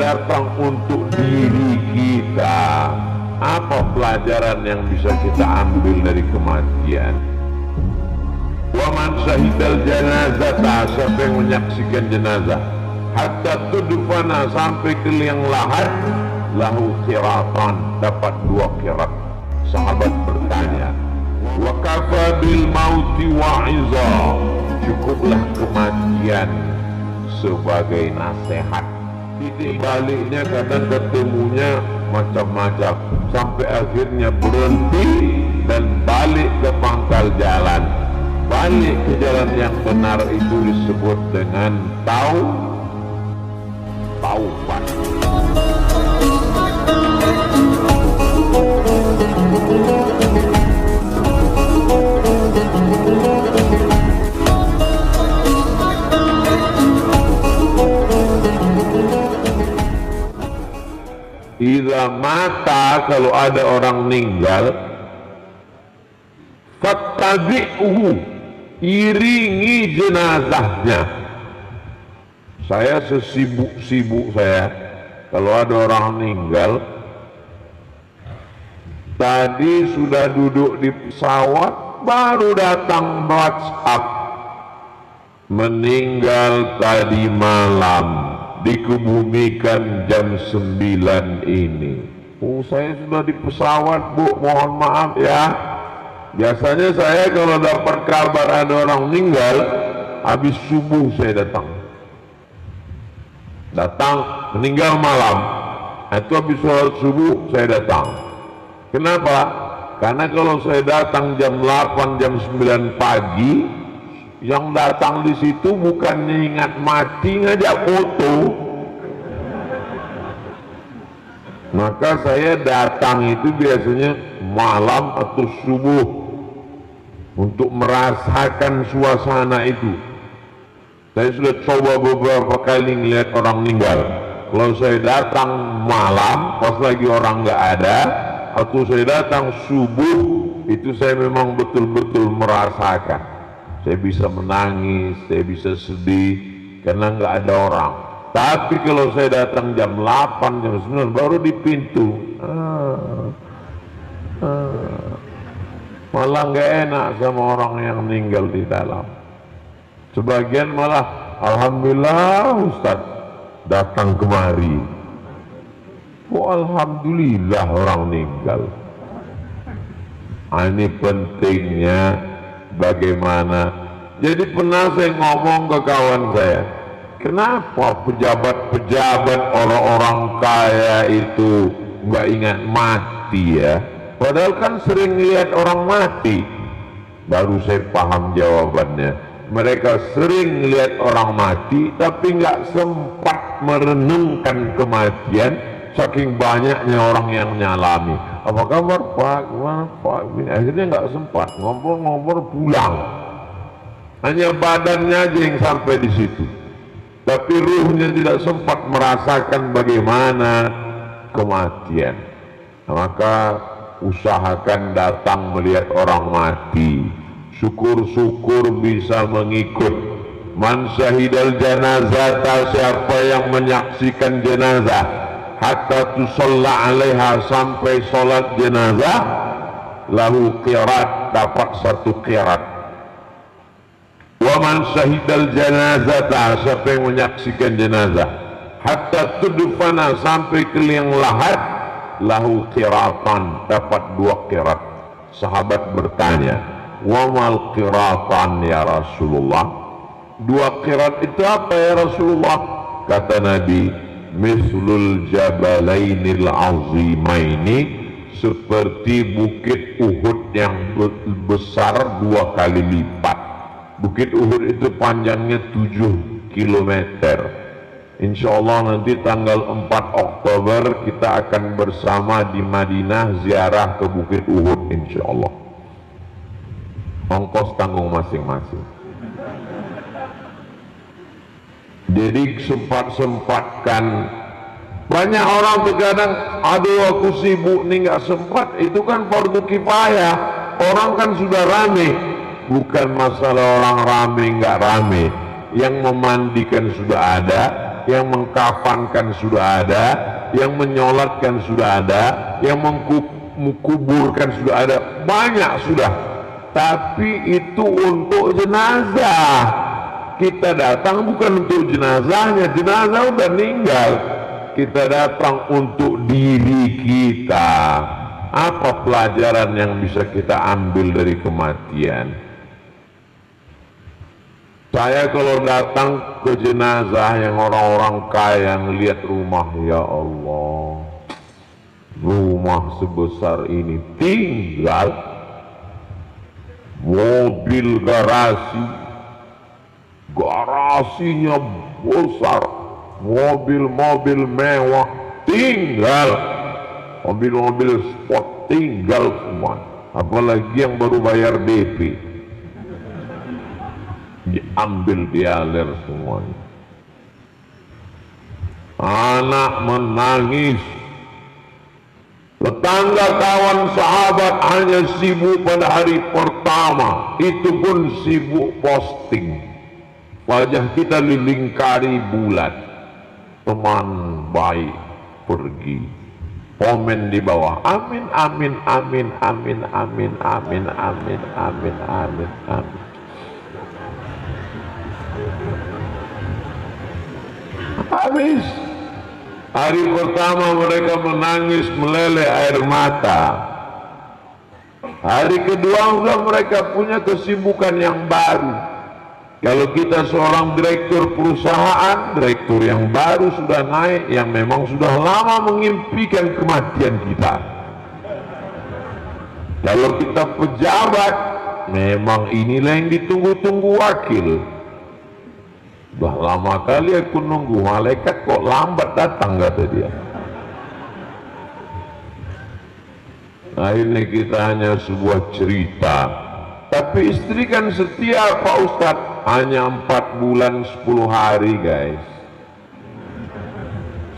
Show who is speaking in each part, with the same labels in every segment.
Speaker 1: datang untuk diri kita. Apa pelajaran yang bisa kita ambil dari kematian? Wa man syahidal janazah, siapa yang menyaksikan jenazah, hatta tudfana, sampai ke liang lahat, lahu qiratan, dapat 2 qirat. Sahabat bertanya, wa kafa bil mauti wa'iza, cukuplah kematian sebagai nasihat. Titik baliknya kadang ketemunya macam-macam, sampai akhirnya berhenti dan balik ke pangkal jalan. Balik ke jalan yang benar itu disebut dengan taubat. Idza mata, kalau ada orang meninggal, fattabi'uhu, iringi jenazahnya. Saya sesibuk-sibuk saya, kalau ada orang meninggal, tadi sudah duduk di pesawat, baru datang WhatsApp, meninggal tadi malam, dikebumikan jam 9 ini. Oh, saya sudah di pesawat, Bu, mohon maaf ya. Biasanya saya kalau dapat kabar ada orang meninggal, habis subuh saya datang meninggal malam, itu habis sholat subuh saya datang. Kenapa? Karena kalau saya datang jam 8, jam 9 pagi, yang datang di situ bukannya ingat mati, ngajak foto. Maka saya datang itu biasanya malam atau subuh untuk merasakan suasana itu. Saya sudah coba beberapa kali melihat orang meninggal. Kalau saya datang malam pas lagi orang nggak ada, atau saya datang subuh, itu saya memang betul-betul merasakan. Saya bisa menangis, saya bisa sedih karena nggak ada orang. Tapi kalau saya datang jam 8, jam 9 baru di pintu, malah nggak enak sama orang yang meninggal di dalam. Sebagian malah, alhamdulillah Ustaz datang kemari. Oh, alhamdulillah orang meninggal. Ini pentingnya bagaimana. Jadi pernah saya ngomong ke kawan saya, kenapa pejabat-pejabat orang-orang kaya itu nggak ingat mati ya? Padahal kan sering lihat orang mati. Baru saya paham jawabannya. Mereka sering lihat orang mati, tapi nggak sempat merenungkan kematian, saking banyaknya orang yang menyalami. Apa kabar Pak? Gimana Pak? Akhirnya nggak sempat ngobrol-ngobrol, pulang. Hanya badannya aja yang sampai di situ, tapi ruhnya tidak sempat merasakan bagaimana kematian. Maka usahakan datang melihat orang mati. Syukur-syukur bisa mengikut. Man syahidal janazata, siapa yang menyaksikan jenazah, hatta tusalla alaiha, sampai sholat jenazah, lahu qirat, dapat 1 qirat. Wa man syahidal janazata, siapa yang menyaksikan jenazah, hatta tudfana, sampai ke liang lahat, lahu qiratan, dapat 2 qirat. Sahabat bertanya, wa mal qiratan ya Rasulullah? 2 qirat itu apa ya Rasulullah? Kata Nabi, mislul jabalainil azimaini, seperti bukit Uhud yang besar 2 kali lipat. Bukit Uhud itu panjangnya 7 kilometer. Insya Allah nanti tanggal 4 Oktober kita akan bersama di Madinah ziarah ke Bukit Uhud, insya Allah. Ongkos tanggung masing-masing. Jadi sempat-sempatkan. Banyak orang terkadang, aduh aku sibuk nih nggak sempat. Itu kan fardu kifayah. Orang kan sudah rame. Bukan masalah orang rame nggak rame. Yang memandikan sudah ada, yang mengkafankan sudah ada, yang menyolatkan sudah ada, yang mengkuburkan sudah ada, banyak sudah. Tapi itu untuk jenazah. Kita datang bukan untuk jenazahnya, jenazah udah meninggal. Kita datang untuk diri kita. Apa pelajaran yang bisa kita ambil dari kematian? Saya kalau datang ke jenazah yang orang-orang kaya, ngelihat rumah, ya Allah, rumah sebesar ini tinggal, mobil garasinya besar, mobil-mobil mewah tinggal, mobil-mobil sport tinggal semua, apalagi yang baru bayar DP diambil, dialir semuanya. Anak menangis, tetangga, kawan, sahabat hanya sibuk pada hari pertama, itu pun sibuk posting. Wajah kita dilingkari bulat, teman baik pergi, komen di bawah, amin amin amin amin amin amin amin amin amin amin. Habis hari pertama mereka menangis meleleh air mata. Hari kedua sudah mereka punya kesibukan yang baru. Kalau kita seorang direktur perusahaan, direktur yang baru sudah naik, yang memang sudah lama mengimpikan kematian kita. Kalau kita pejabat, memang inilah yang ditunggu-tunggu wakil. Sudah lama kali aku nunggu, malaikat kok lambat datang, kata dia. Akhirnya kita hanya sebuah cerita. Tapi istri kan setia, Pak Ustadz. Hanya 4 bulan 10 hari guys.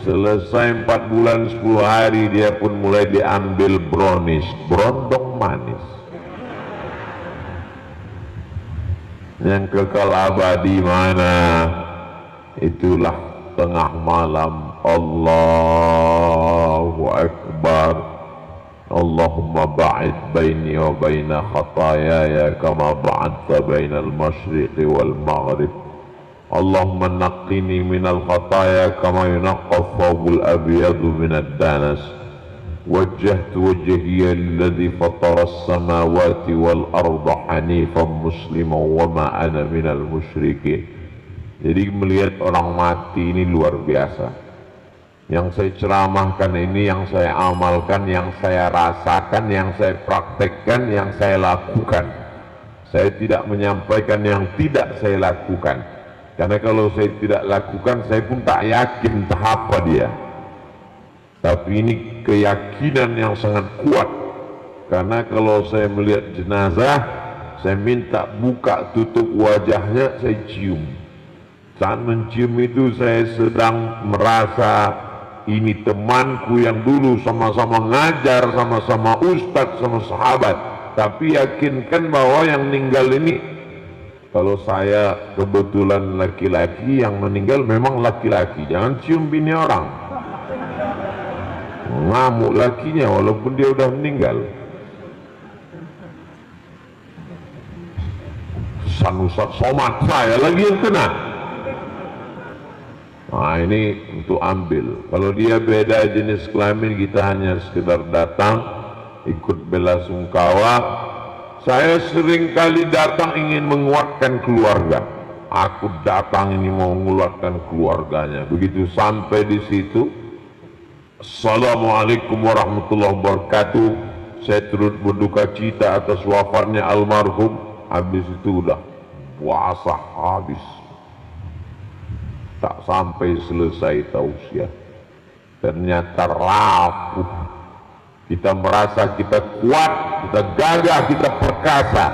Speaker 1: Selesai 4 bulan 10 hari dia pun mulai diambil brownies, berondong manis. Yang kekal abadi mana? Itulah tengah malam. Allahu Akbar. Allahumma ba'id baini wa baina khatayaya kama ba'adta bainal masyriqi wal maghrib. Allahumma naqqini minal khataya kama yunaqqa thawbul abyadu minad danas. Wajjahtu wajhiya lilladzi fatara as-samawati wal arda hanifan musliman wa ma ana minal musyrikin. Jadi melihat orang mati ini luar biasa. Yang saya ceramahkan ini, yang saya amalkan, yang saya rasakan, yang saya praktekkan, yang saya lakukan. Saya tidak menyampaikan yang tidak saya lakukan, karena kalau saya tidak lakukan, saya pun tak yakin entah apa dia. Tapi ini keyakinan yang sangat kuat, karena kalau saya melihat jenazah, saya minta buka tutup wajahnya, saya cium. Saat mencium itu saya sedang merasa ini temanku yang dulu sama-sama ngajar, sama-sama ustadz, sama sahabat. Tapi yakinkan bahwa yang meninggal ini, kalau saya kebetulan laki-laki, yang meninggal memang laki-laki. Jangan cium bini orang, ngamuk lakinya walaupun dia udah meninggal. Sanusat somat saya lagi yang kena. Nah ini untuk ambil. Kalau dia beda jenis kelamin, kita hanya sekedar datang ikut bela sungkawa. Saya sering kali datang ingin menguatkan keluarga. Aku datang ini mau menguatkan keluarganya. Begitu sampai di situ, Assalamualaikum warahmatullahi wabarakatuh. Saya turut berduka cita atas wafatnya almarhum. Habis itu udah puasa habis. Tak sampai selesai tausiah, ternyata rapuh. Kita merasa kita kuat, kita gagah, kita perkasa,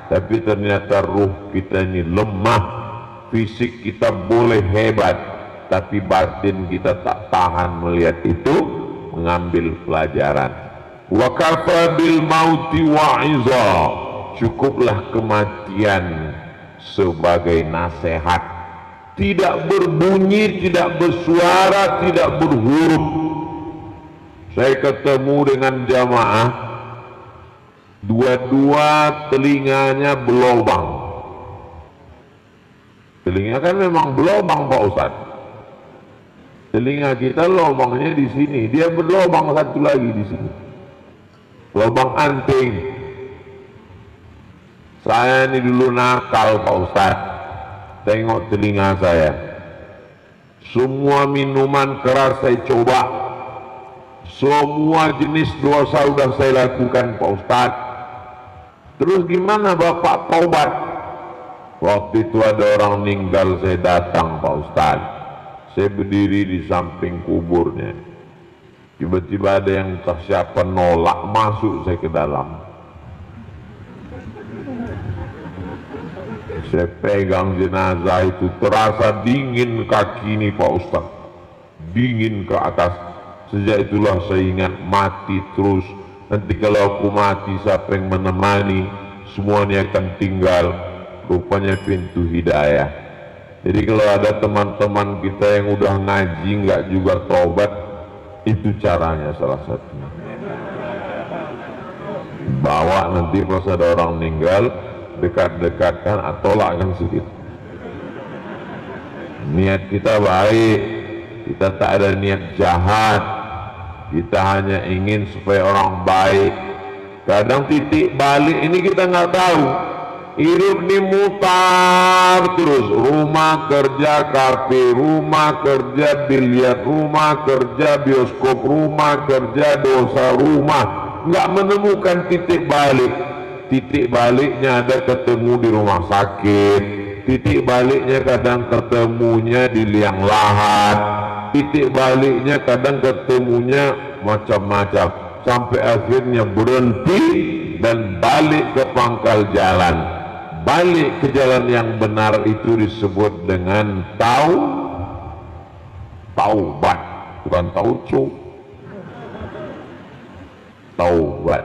Speaker 1: tapi ternyata ruh kita ini lemah. Fisik kita boleh hebat, tapi batin kita tak tahan melihat itu. Mengambil pelajaran. Wa kafa bil mauti wa'iza. Cukuplah kematian sebagai nasihat. tidak berbunyi, tidak bersuara, tidak berhuruf. Saya ketemu dengan jamaah, dua-dua telinganya berlobang. Telinga kan memang berlobang Pak Ustadz. Telinga kita lobangnya di sini, dia berlobang satu lagi di sini. Lobang anting. Saya ini dulu nakal Pak Ustadz. Tengok telinga saya. Semua minuman keras saya coba. Semua jenis dosa sudah saya lakukan Pak Ustadz. Terus gimana Bapak taubat? Waktu itu ada orang meninggal, saya datang Pak Ustadz. Saya berdiri di samping kuburnya. Tiba-tiba ada yang entah siapa nolak masuk saya ke dalam. Saya pegang jenazah itu, terasa dingin kaki ini Pak Ustadz. Dingin ke atas. Sejak itulah saya ingat mati terus. Nanti kalau aku mati siapa yang menemani, semuanya akan tinggal. Rupanya pintu hidayah. Jadi kalau ada teman-teman kita yang udah ngaji nggak juga tobat, itu caranya salah satunya. Bawa nanti pas ada orang meninggal, dekat-dekatkan atau tolakkan sedikit. Niat kita baik, kita tak ada niat jahat, kita hanya ingin supaya orang baik. Kadang titik balik ini kita nggak tahu. Hidup ini mutar terus, rumah kerja kafe, rumah kerja biliar, rumah kerja bioskop, rumah kerja dosa, rumah, nggak menemukan titik balik. Titik baliknya ada ketemu di rumah sakit, titik baliknya kadang ketemunya di liang lahat, titik baliknya kadang ketemunya macam-macam, sampai akhirnya berhenti dan balik ke pangkal jalan. Balik ke jalan yang benar itu disebut dengan taubat, bukan tauco. Taubat.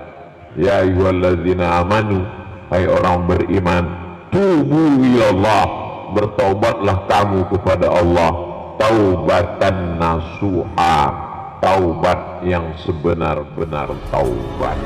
Speaker 1: Ya ayyuhalladzina amanu, hai orang beriman, tubu ilallah, bertaubatlah kamu kepada Allah, taubatan nasuha, taubat yang sebenar-benar taubat.